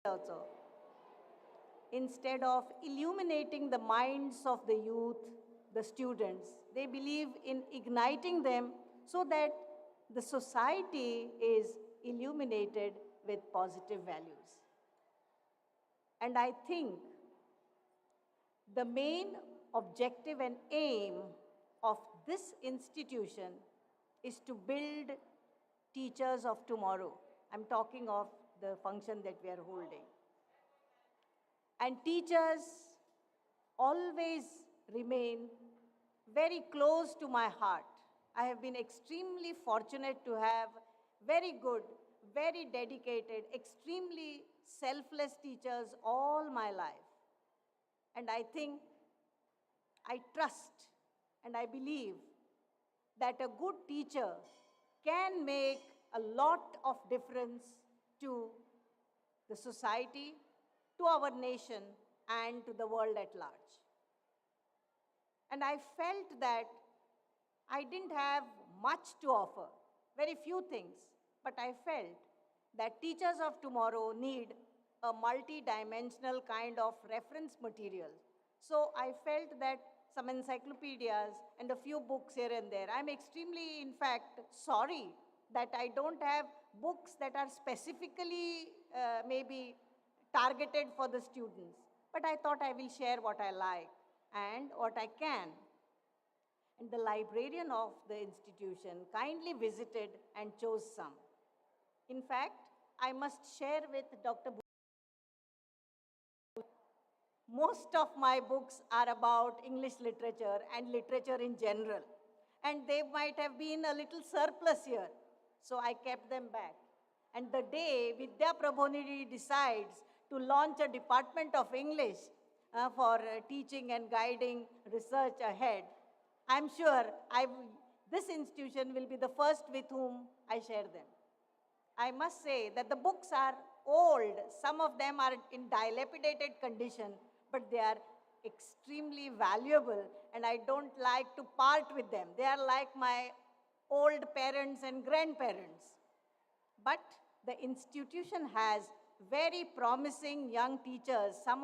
also. Instead of illuminating the minds of the youth, the students, they believe in igniting them so that the society is illuminated with positive values. And I think the main objective and aim of this institution is to build teachers of tomorrow. I'm talking of the function that we are holding. And teachers always remain very close to my heart. I have been extremely fortunate to have very good, very dedicated, extremely selfless teachers all my life. And I think, I trust, and I believe that a good teacher can make a lot of difference to the society, to our nation, and to the world at large. And I felt that I didn't have much to offer, very few things, but I felt that teachers of tomorrow need a multi-dimensional kind of reference material. So I felt that some encyclopedias and a few books here and there. I'm extremely, in fact, sorry that I don't have books that are specifically maybe targeted for the students. But I thought I will share what I like and what I can. And the librarian of the institution kindly visited and chose some. In fact, I must share with Dr. Most of my books are about English literature and literature in general. And they might have been a little surplus here. So I kept them back. And the day Vidya Prabodhini decides to launch a department of English for teaching and guiding research ahead, I'm sure this institution will be the first with whom I share them. I must say that the books are old. Some of them are in dilapidated condition, but they are extremely valuable, and I don't like to part with them. They are like my old parents and grandparents. But the institution has very promising young teachers. Some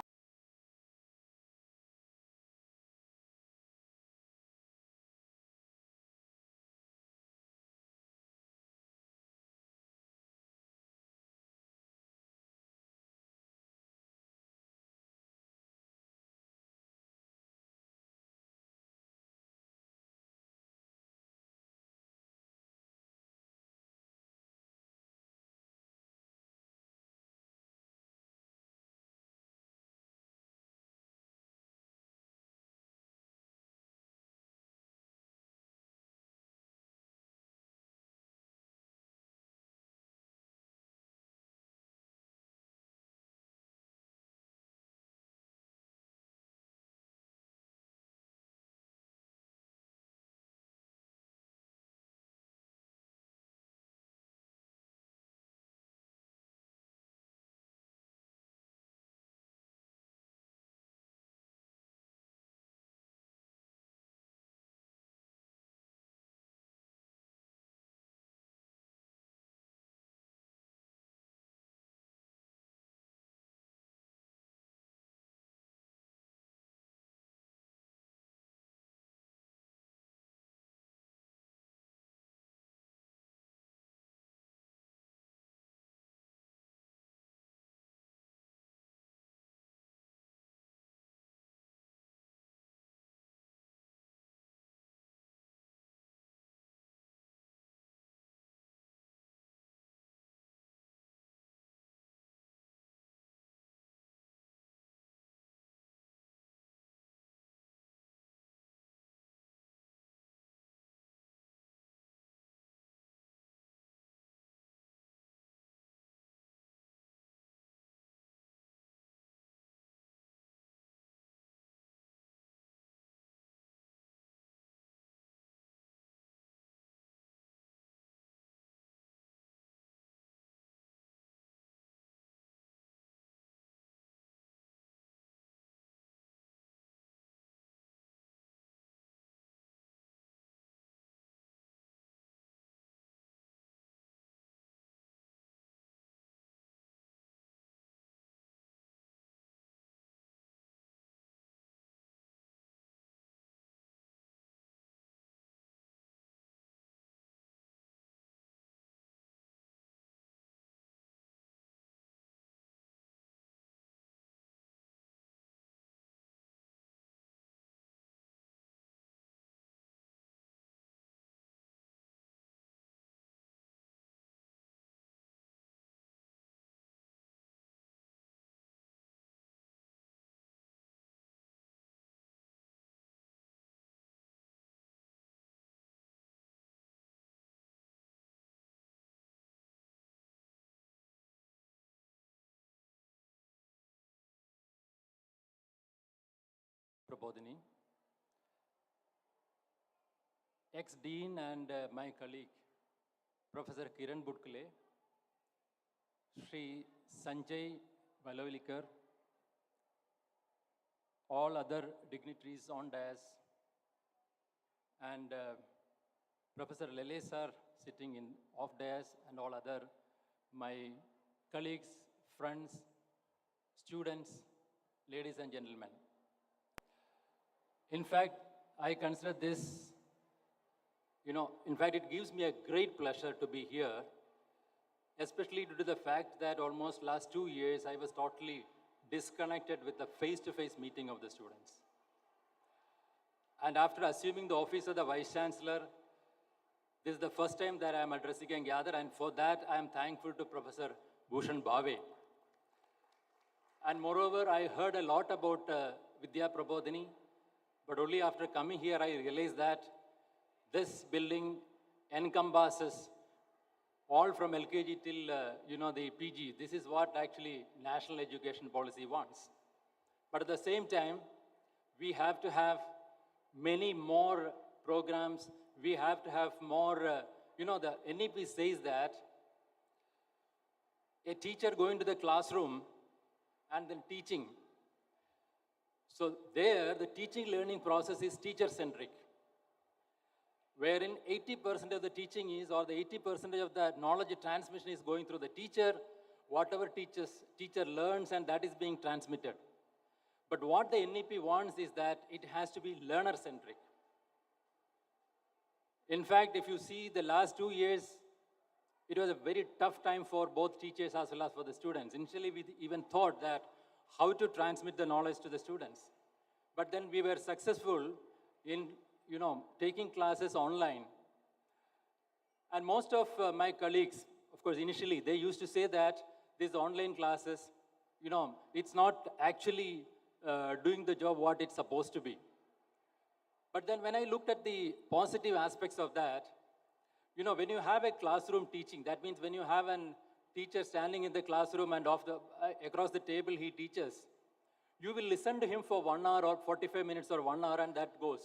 Prabodhini, ex-dean and my colleague, Professor Kiran Budkale, Sri Sanjay Valavilikar, all other dignitaries on dais, and Professor Lele sir sitting in off dais, and all other my colleagues, friends, students, ladies and gentlemen. In fact, I consider this, in fact, it gives me a great pleasure to be here, especially due to the fact that almost last 2 years I was totally disconnected with the face-to-face meeting of the students. And after assuming the office of the Vice-Chancellor, this is the first time that I am addressing a gather, and for that I am thankful to Professor Bhushan Bhave. And moreover, I heard a lot about Vidya Prabodhini, but only after coming here I realized that this building encompasses all from LKG till, the PG. This is what actually national education policy wants. But at the same time, we have to have many more programs. We have to have more, the NEP says that a teacher going to the classroom and then teaching. So there, the teaching learning process is teacher-centric, wherein 80% of the teaching is, or the 80% of the knowledge transmission is going through the teacher, whatever teacher learns, and that is being transmitted. But what the NEP wants is that it has to be learner-centric. In fact, if you see the last 2 years, it was a very tough time for both teachers as well as for the students. Initially, we even thought that how to transmit the knowledge to the students. But then we were successful in, taking classes online. And most of my colleagues, of course, initially, they used to say that these online classes, it's not actually doing the job what it's supposed to be. But then when I looked at the positive aspects of that, when you have a classroom teaching, that means when you have a teacher standing in the classroom and across the table he teaches, you will listen to him for 1 hour or 45 minutes or 1 hour, and that goes.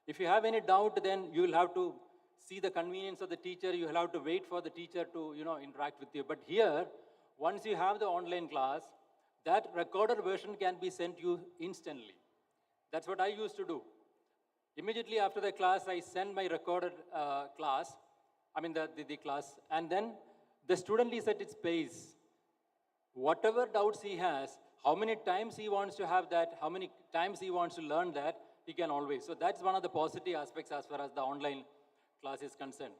If you have any doubt, then you will have to see the convenience of the teacher, you will have to wait for the teacher to interact with you. But here, once you have the online class, that recorded version can be sent you instantly. That's what I used to do. Immediately after the class, I send my recorded class, the class, and then the student is at its pace. Whatever doubts he has, how many times he wants to have that, how many times he wants to learn that, he can always. So that's one of the positive aspects as far as the online class is concerned.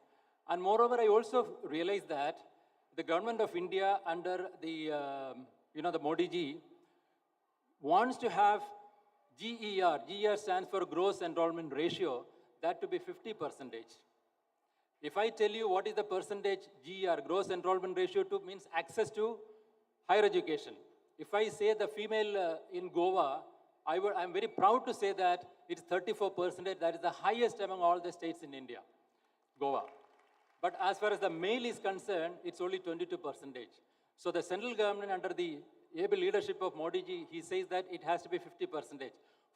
And moreover, I also realized that the government of India under the, the Modi ji, wants to have GER. GER stands for Gross Enrollment Ratio, that to be 50%. If I tell you what is the percentage GER, Gross Enrollment Ratio, to means access to higher education. If I say the female in Goa, I'm very proud to say that it's 34%. That is the highest among all the states in India, Goa. But as far as the male is concerned, it's only 22%. So the central government under the able leadership of Modi ji, he says that it has to be 50%.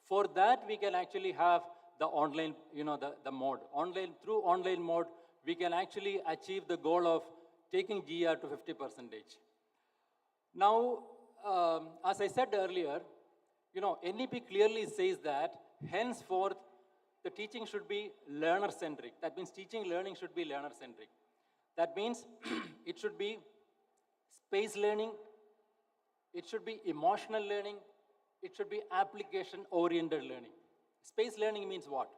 For that, we can actually have the online, the mode. Through online mode, we can actually achieve the goal of taking GR to 50%. Now, as I said earlier, NEP clearly says that henceforth, the teaching should be learner-centric. That means learning should be learner-centric. That means it should be space learning, it should be emotional learning, it should be application-oriented learning. Space learning means what?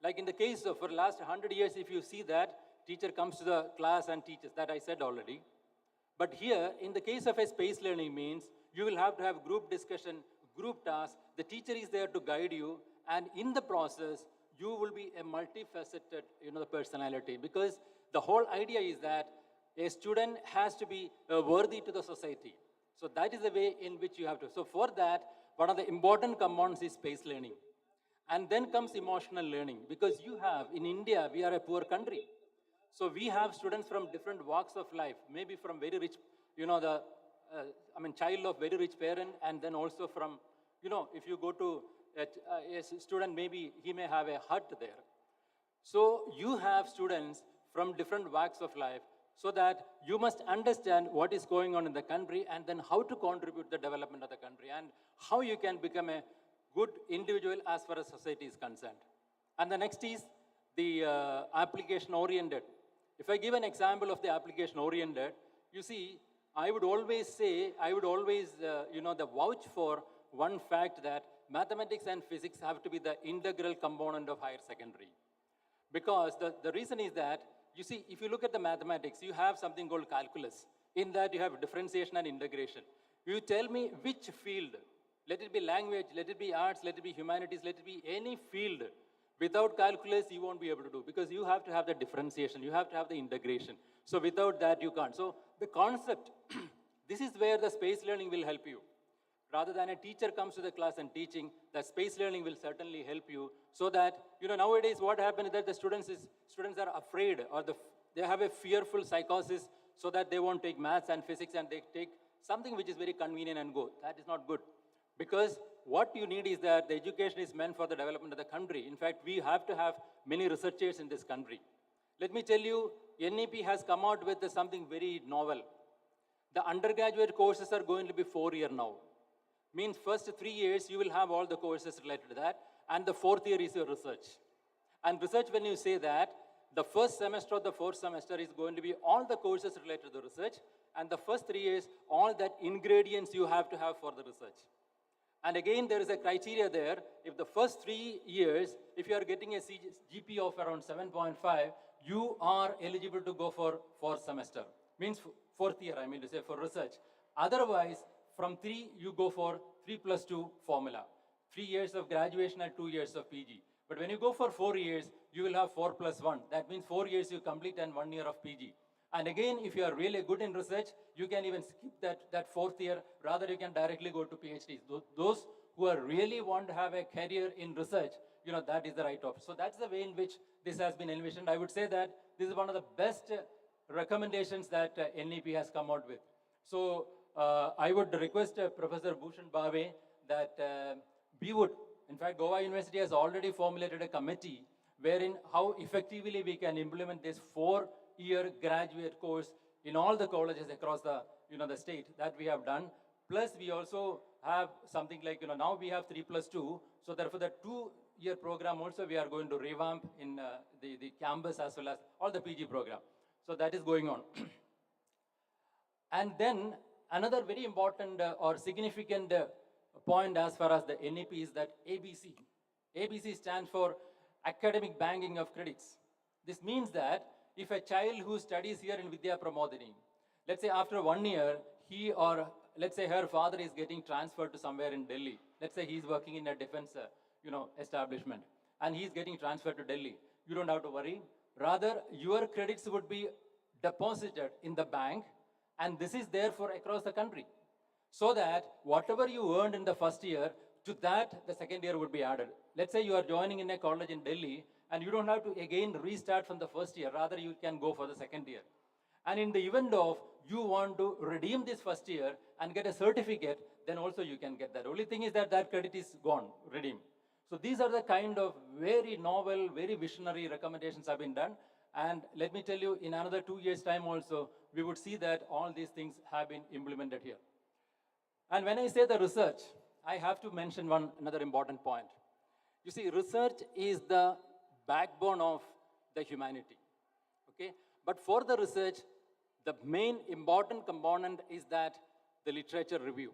Like in the case of, for the last 100 years, if you see that, teacher comes to the class and teaches, that I said already. But here, in the case of a space learning means, you will have to have group discussion, group tasks, the teacher is there to guide you, and in the process, you will be a multifaceted, personality, because the whole idea is that a student has to be worthy to the society. So that is the way in which you have to. So for that, one of the important components is space learning. And then comes emotional learning, because you have, in India, we are a poor country. So we have students from different walks of life, maybe from very rich, child of very rich parent, and then also from, if you go to a student, maybe he may have a hut there. So you have students from different walks of life, so that you must understand what is going on in the country and then how to contribute to the development of the country and how you can become a good individual as far as society is concerned. And the next is the application-oriented. If I give an example of the application-oriented, you see, I would always the vouch for one fact that mathematics and physics have to be the integral component of higher secondary. Because the reason is that, you see, if you look at the mathematics, you have something called calculus. In that, you have differentiation and integration. You tell me which field, let it be language, let it be arts, let it be humanities, let it be any field, without calculus, you won't be able to do, because you have to have the differentiation, you have to have the integration. So without that, you can't. So the concept, this is where the space learning will help you. Rather than a teacher comes to the class and teaching, the space learning will certainly help you, so that, nowadays what happens is that the students are afraid, or they have a fearful psychosis, so that they won't take maths and physics and they take something which is very convenient and go. That is not good. Because what you need is that the education is meant for the development of the country. In fact, we have to have many researchers in this country. Let me tell you, NEP has come out with something very novel. The undergraduate courses are going to be 4-year now. Means first 3 years, you will have all the courses related to that, and the 4th year is your research. And research, when you say that, the first semester of the 4th semester is going to be all the courses related to the research, and the first 3 years, all that ingredients you have to have for the research. And again, there is a criteria there. If the first 3 years, if you are getting a GPA of around 7.5, you are eligible to go for 4th semester. Means 4th year, I mean to say, for research. Otherwise, from 3, you go for 3+2 formula. 3 years of graduation and 2 years of PG. But when you go for 4 years, you will have 4+1. That means 4 years you complete and 1 year of PG. And again, if you are really good in research, you can even skip that 4th year. Rather, you can directly go to PhDs. Those who are really want to have a career in research, that is the right option. So that's the way in which this has been envisioned. I would say that this is one of the best recommendations that NEP has come out with. So I would request Professor Bhushan Bhave that we would, in fact, Goa University has already formulated a committee wherein how effectively we can implement this 4-year graduate course in all the colleges across the, the state that we have done. Plus, we also have something like, now we have 3+2. So therefore, the 2-year program also we are going to revamp in the campus as well as all the PG program. So that is going on. And then another very important or significant point as far as the NEP is that ABC. ABC stands for Academic Banking of Credits. This means that if a child who studies here in Vidya Prabodhini, let's say after 1 year, he or let's say her father is getting transferred to somewhere in Delhi. Let's say he's working in a defense establishment, and he's getting transferred to Delhi. You don't have to worry. Rather, your credits would be deposited in the bank, and this is there for across the country. So that whatever you earned in the first year, to that the second year would be added. Let's say you are joining in a college in Delhi, and you don't have to again restart from the first year. Rather, you can go for the second year. And in the event of you want to redeem this first year and get a certificate, then also you can get that. Only thing is that that credit is gone, redeemed. So these are the kind of very novel, very visionary recommendations have been done. And let me tell you, in another 2 years' time also, we would see that all these things have been implemented here. And when I say the research, I have to mention another important point. You see, research is the backbone of the humanity, okay? But for the research, the main important component is that the literature review.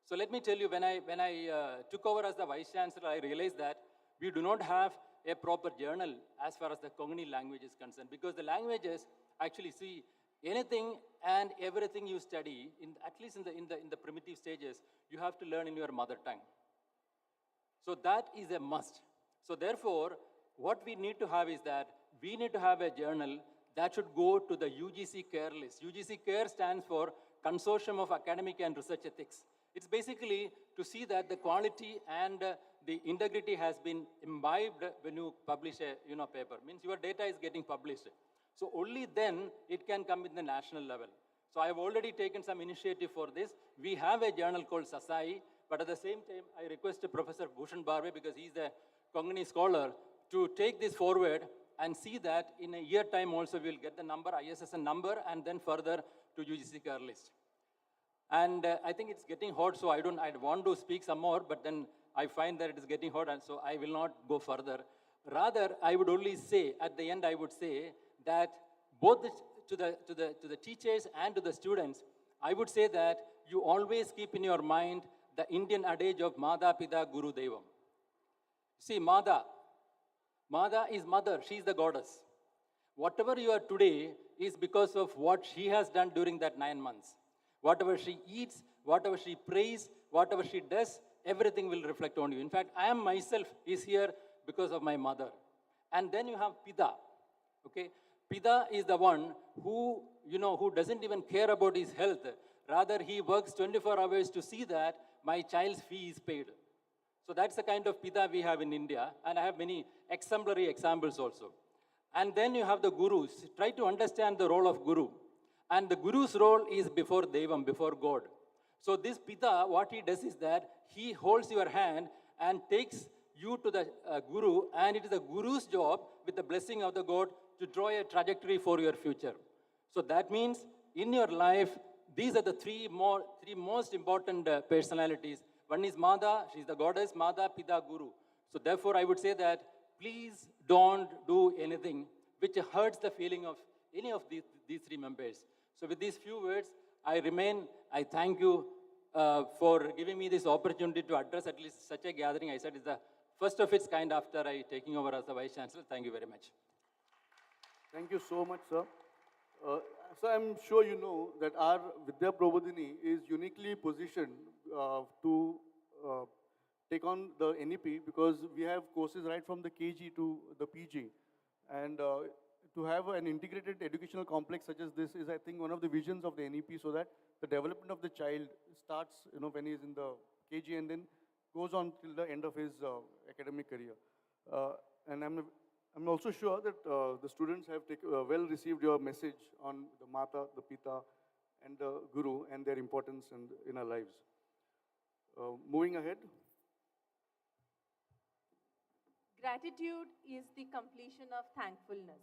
So let me tell you, when I took over as the Vice-Chancellor, I realized that we do not have a proper journal as far as the Konkani language is concerned, because the languages actually see anything and everything you study, at least in the primitive stages, you have to learn in your mother tongue. So that is a must. So therefore, what we need to have is that we need to have a journal that should go to the UGC CARE list. UGC CARE stands for Consortium of Academic and Research Ethics. It's basically to see that the quality and the integrity has been imbibed when you publish a paper. Means your data is getting published. So only then it can come in the national level. So I have already taken some initiative for this. We have a journal called SASAI, But at the same time, I request Professor Bhushan Barve, because he's a Konkani scholar, to take this forward and see that in a year time also we'll get the number, ISSN number, and then further to UGC car list. And I think it's getting hot, so I want to speak some more, but then I find that it is getting hot, and so I will not go further. Rather, I would only say, at the end, I would say that both to the teachers and to the students, I would say that you always keep in your mind the Indian adage of Mada Pita Guru Devam. See, Mada is mother, she is the goddess. Whatever you are today is because of what she has done during that 9 months. Whatever she eats, whatever she prays, whatever she does, everything will reflect on you. In fact, I am myself is here because of my mother. And then you have Pita. Okay? Pita is the one who, who doesn't even care about his health. Rather, he works 24 hours to see that my child's fee is paid. So that's the kind of Pita we have in India. And I have many exemplary examples also. And then you have the gurus. Try to understand the role of guru. And the guru's role is before Devam, before God. So this Pita, what he does is that he holds your hand and takes you to the guru, and it is the guru's job, with the blessing of the God, to draw a trajectory for your future. So that means in your life, these are the three most important personalities. One is Mada, she is the goddess, Mada, Pita, Guru. So therefore, I would say that please don't do anything which hurts the feeling of any of these three members. So with these few words, I thank you for giving me this opportunity to address at least such a gathering. I said it's the first of its kind after I taking over as the Vice-Chancellor. Thank you very much. Thank you so much, sir. So I'm sure you know that our Vidya Prabodhini is uniquely positioned to take on the NEP, because we have courses right from the KG to the PG. And to have an integrated educational complex such as this is, I think, one of the visions of the NEP, so that the development of the child starts, when he is in the KG and then goes on till the end of his academic career. And I'm also sure that the students have well received your message on the Mata, the Pita, and the Guru and their importance in our lives. Moving ahead. Gratitude is the completion of thankfulness.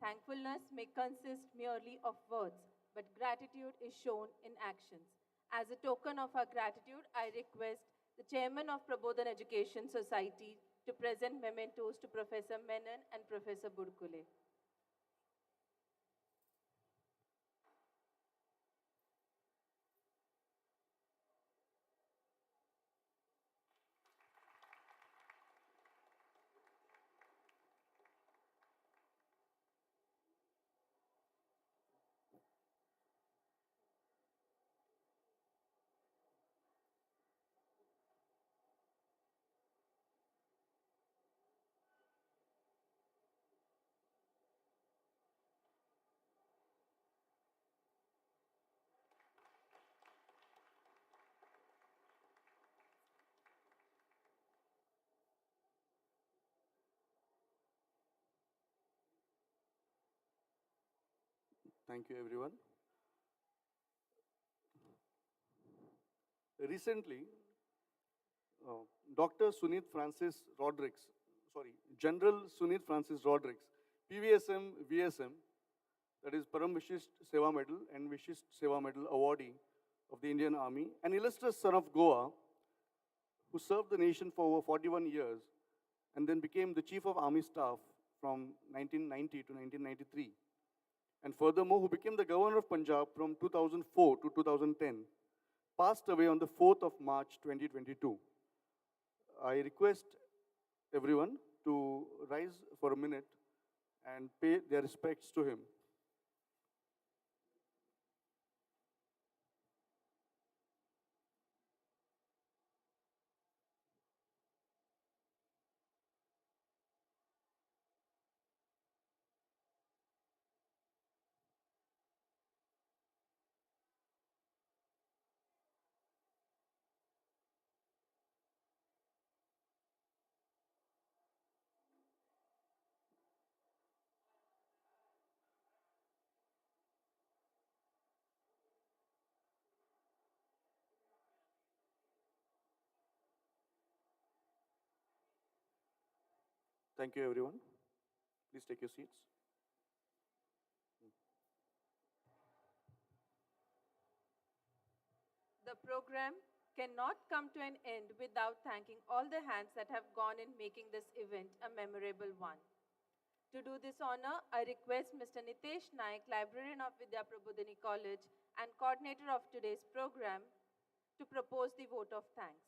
Thankfulness may consist merely of words, but gratitude is shown in actions. As a token of our gratitude, I request the Chairman of Prabodhini Education Society to present mementos to Professor Menon and Professor Burkule. Thank you, everyone. Recently, Dr. Sunit Francis Rodrigues, General Sunit Francis Rodrigues, PVSM, VSM, that is Param Vishisht Seva Medal and Vishisht Seva Medal awardee of the Indian Army, an illustrious son of Goa, who served the nation for over 41 years and then became the Chief of Army Staff from 1990 to 1993. And furthermore, who became the Governor of Punjab from 2004 to 2010, passed away on the 4th of March 2022. I request everyone to rise for a minute and pay their respects to him. Thank you, everyone. Please take your seats. The program cannot come to an end without thanking all the hands that have gone in making this event a memorable one. To do this honor, I request Mr. Nitesh Naik, Librarian of Vidya Prabodhini College and coordinator of today's program, to propose the vote of thanks.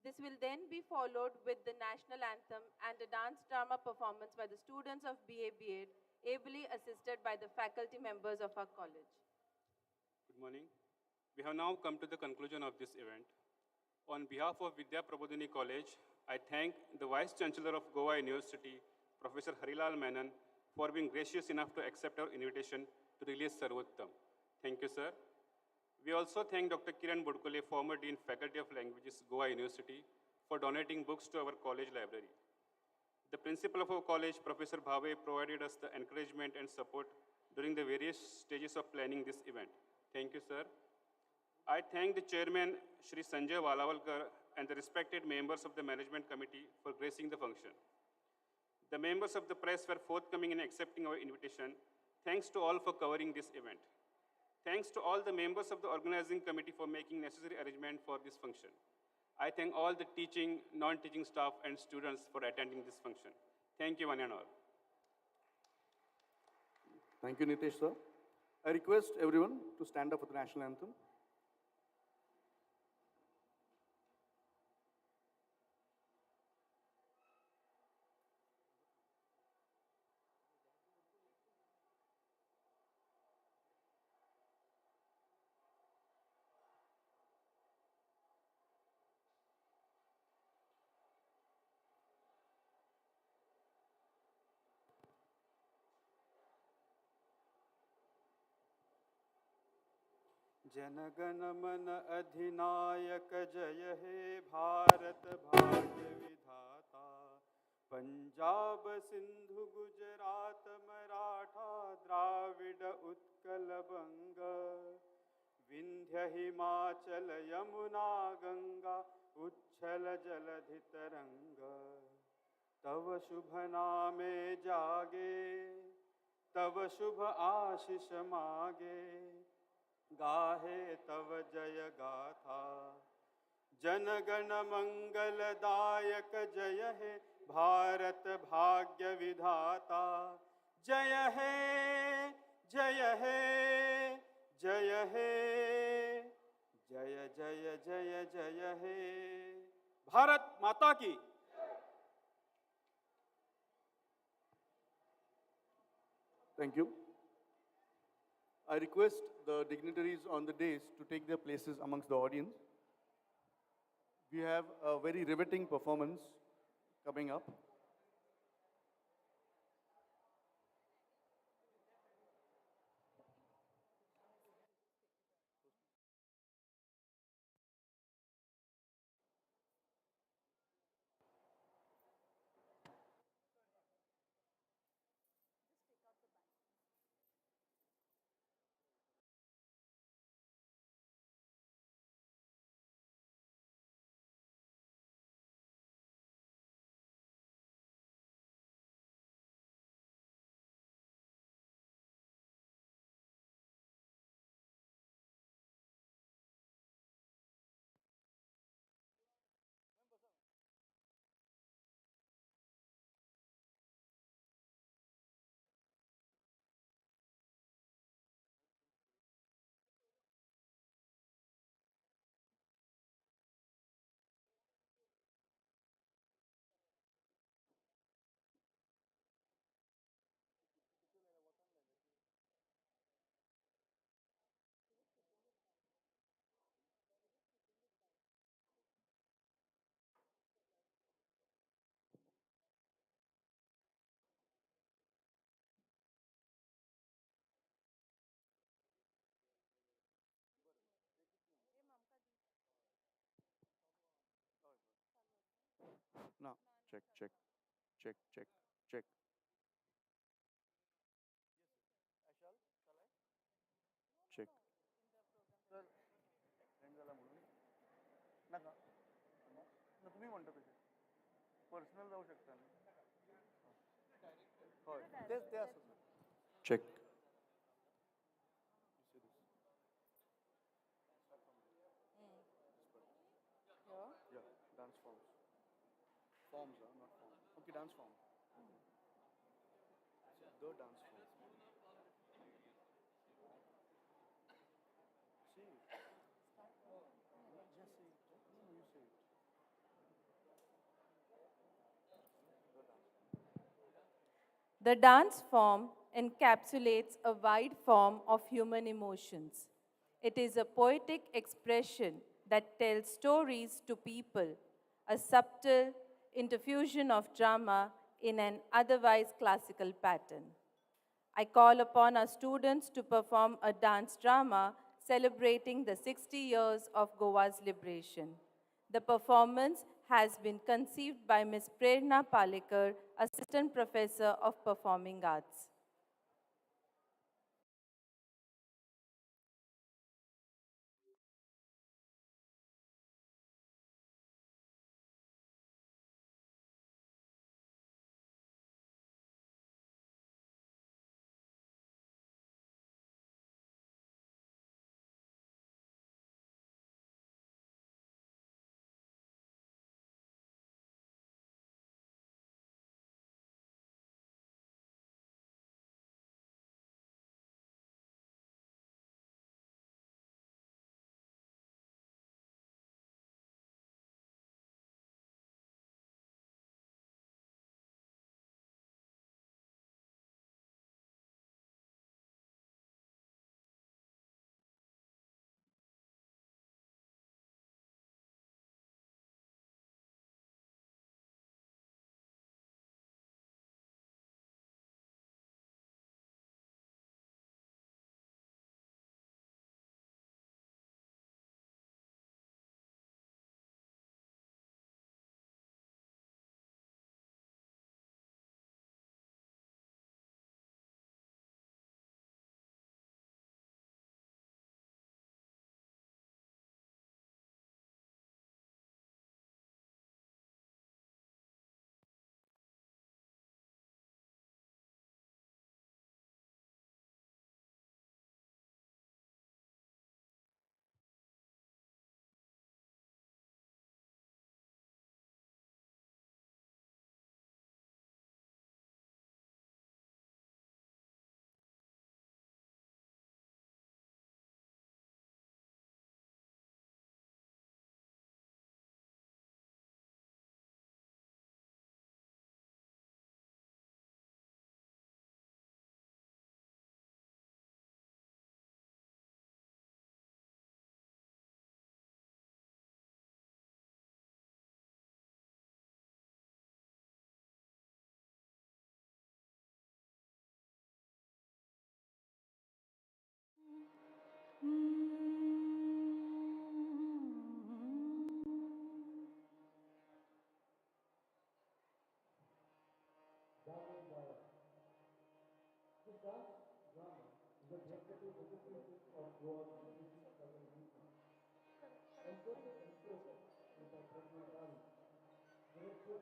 This will then be followed with the national anthem and a dance drama performance by the students of BA B.Ed, ably assisted by the faculty members of our college. Good morning. We have now come to the conclusion of this event. On behalf of Vidya Prabodhini College, I thank the Vice-Chancellor of Goa University, Professor Harilal Menon, for being gracious enough to accept our invitation to release Sarvottam. Thank you, sir. We also thank Dr. Kiran Budkule, former Dean Faculty of Languages, Goa University, for donating books to our college library. The principal of our college, Professor Bhave, provided us the encouragement and support during the various stages of planning this event. Thank you, sir. I thank the chairman, Shri Sanjay Valavalkar, and the respected members of the management committee for gracing the function. The members of the press were forthcoming in accepting our invitation. Thanks to all for covering this event. Thanks to all the members of the organizing committee for making necessary arrangement for this function. I thank all the teaching, non-teaching staff and students for attending this function. Thank you, one and all. Thank you, Nitesh, sir. I request everyone to stand up for the national anthem. जनगण मन अधिनायक जय हे भारत भाग्य विधाता। पंजाब सिंधु गुजरात मराठा द्राविड उत्कल बंग। विंध्य हिमाचल यमुना गंगा उच्छल जलधि तरंग। तव शुभ नामे जागे तव शुभ आशीष मागे। गाहे तव जय गाथा। जनगण मंगलदायक जय हे भारत भाग्य विधाता। जय हे जय हे जय हे जय जय जय जय हे। भारत माता की। Thank you. I request the dignitaries on the dais to take their places amongst the audience. We have a very riveting performance coming up. Now, check, check, check, check, check. Check. Sir, end झाला म्हणून नका तुम्ही म्हणता तसे personal जाऊ शकता ना. Check. Yeah, dance forms. Forms, not form. Okay, dance form. The dance form. See. Just say it. No, you say it. The dance form encapsulates a wide form of human emotions. It is a poetic expression that tells stories to people, a subtle interfusion of drama in an otherwise classical pattern. I call upon our students to perform a dance drama celebrating the 60 years of Goa's liberation. The performance has been conceived by Ms. Prerna Palekar, Assistant Professor of Performing Arts.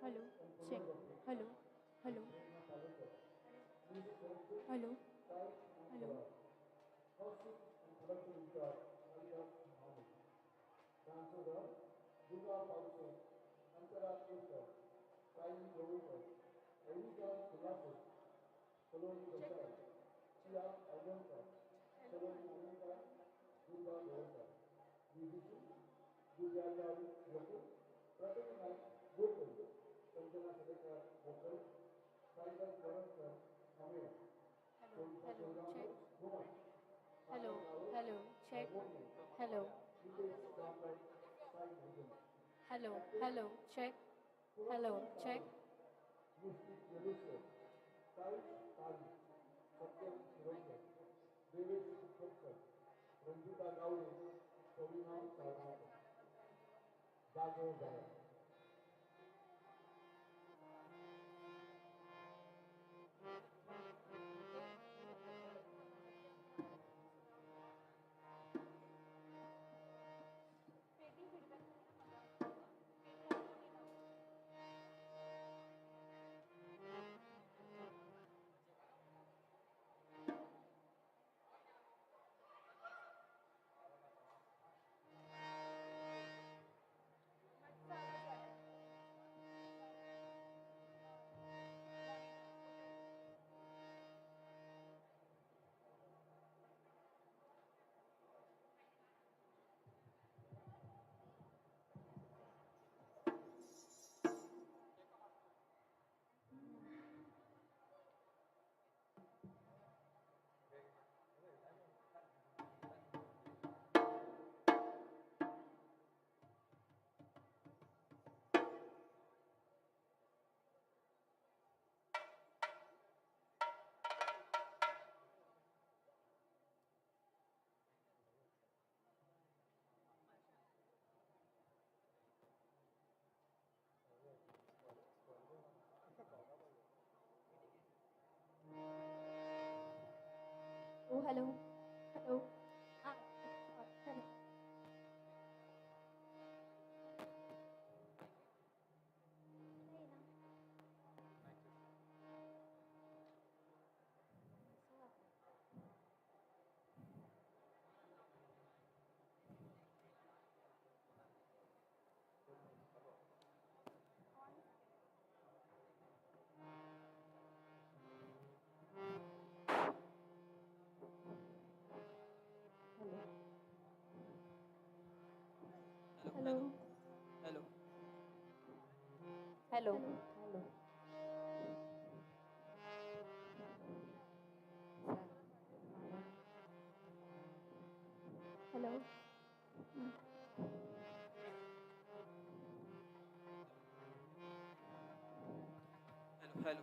Hello, check. Hello, hello, hello, hello. Hello, hello, check. Hello, hello, hello, check. Hello, check. hello, hello. Hello. Hello. Hello. Hello. Hello. Hello.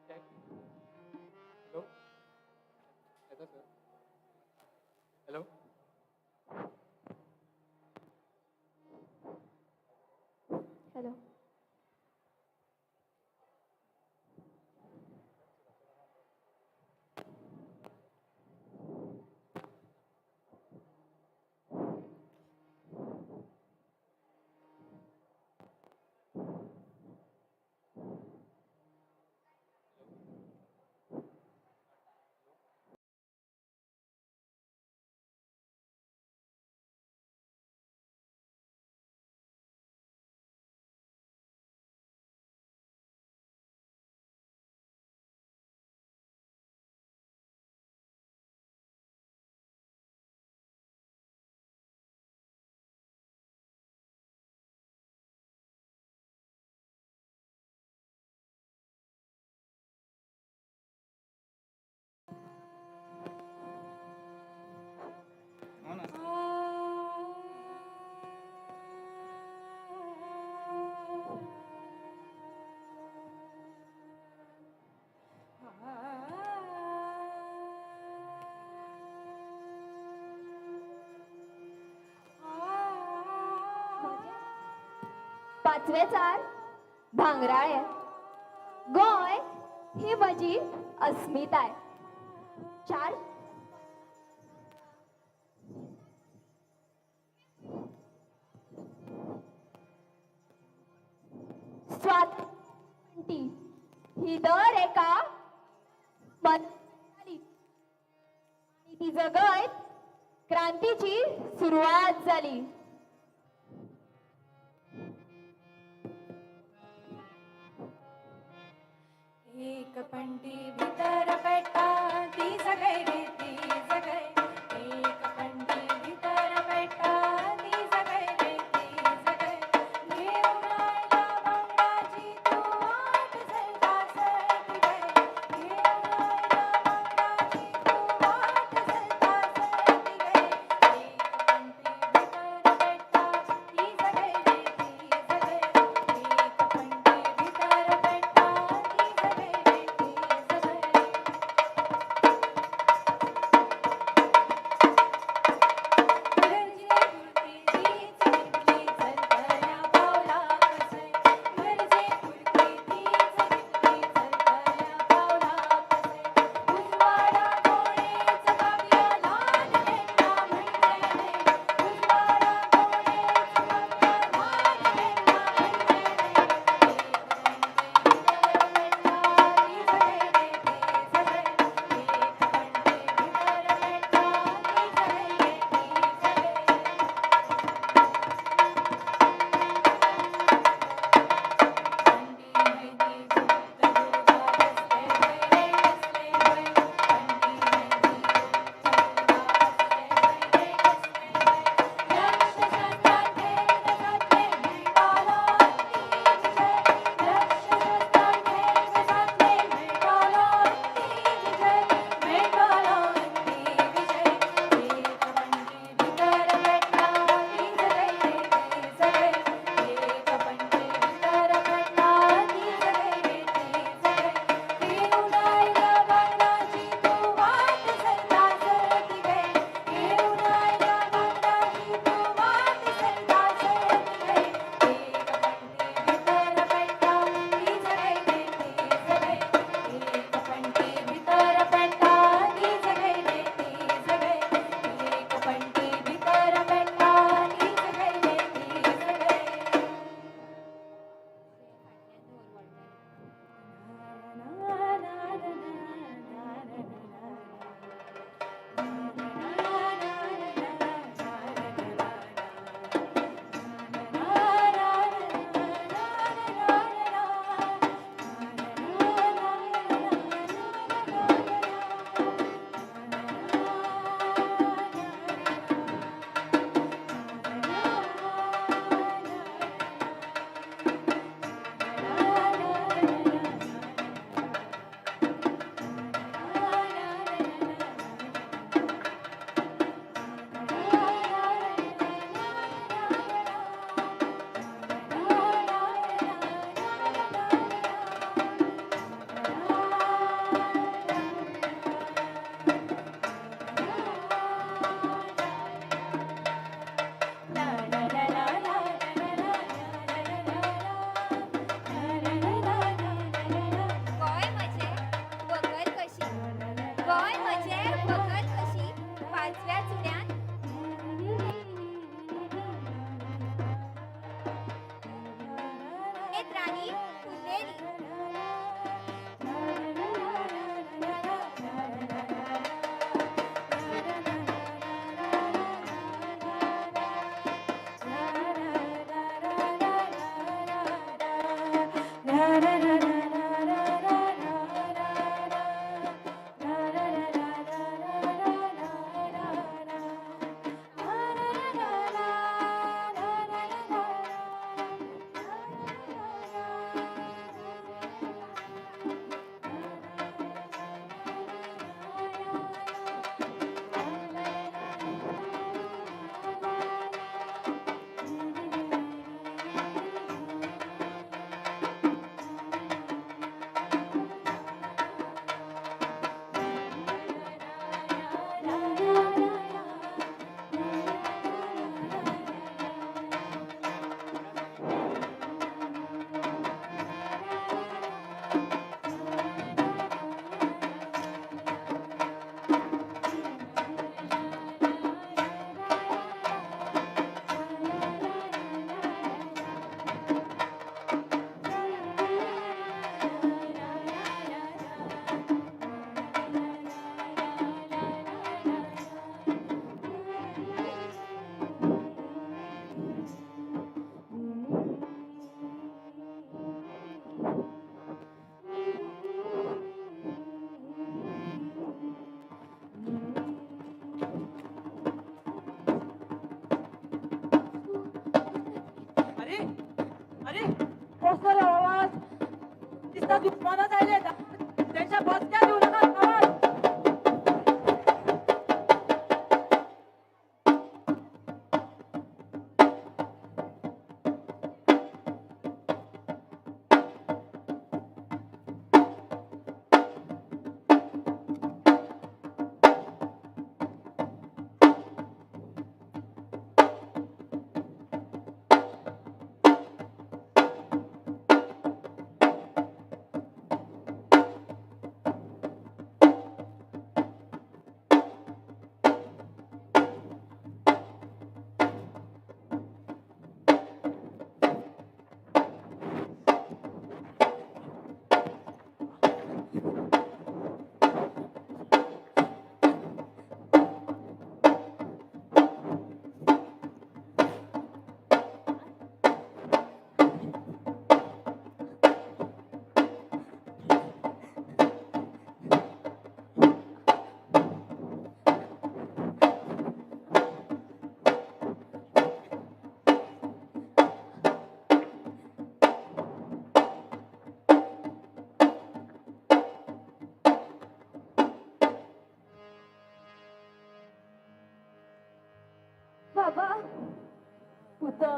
Check. Hello. Hello, sir. Hello. Hello. पाचवे चार भांगराळे गोय ही माझी अस्मिता आहे. चार स्वातंत्र्य ही दर एका मन आणि ती जगत क्रांतीची सुरुवात झाली. एक पंटी भीतर पेटा ती जगै रे ती जगै. एक पंटी भीतर पेटा ती जगै रे ती जगै. घेऊन आयला मंगळाची तू वाट सैता सैती गै. घेऊन आयला मंगळाची तू वाट सैता सैती गै. एक पंटी भीतर पेटा ती जगै रे ती जगै. एक पंटी भीतर पेटा ती जगै रे ती जगै. आता दुश्मन जायले त्यांच्या बसक्या देऊ नका आवाज. बाबा पुता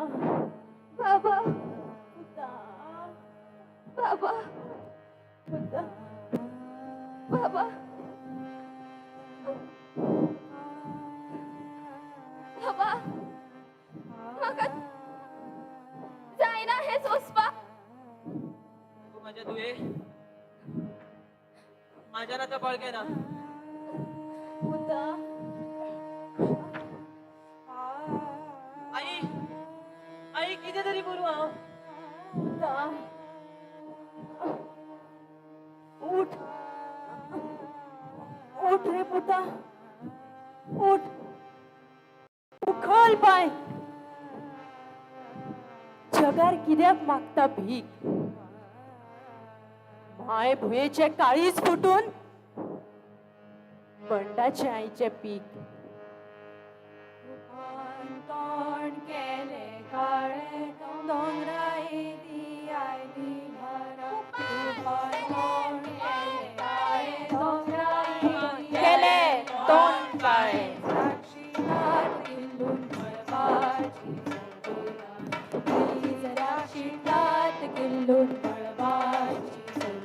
बाबा पुता बाबा पुता बाबा बाबा म्हाका जायना हे सोसपाक. माझ्या तुये माझ्या ना बळगे ना पुता आई आई किती तरी करू हांव. पुता उठ उठ रे पुता उठ उखल पाय. जगार कित्याक मागता भीक. माय भुयेचे काळीज फुटून बंडाचे आईचे पीक. तोंड केले काळे दोंगराई ती आयली भरा. तोंड केले काळे दोंगराई केले तोंड काळे. साक्षीदार किल्लून मळबाची सोडून साक्षीदार किल्लून मळबाची सोडून.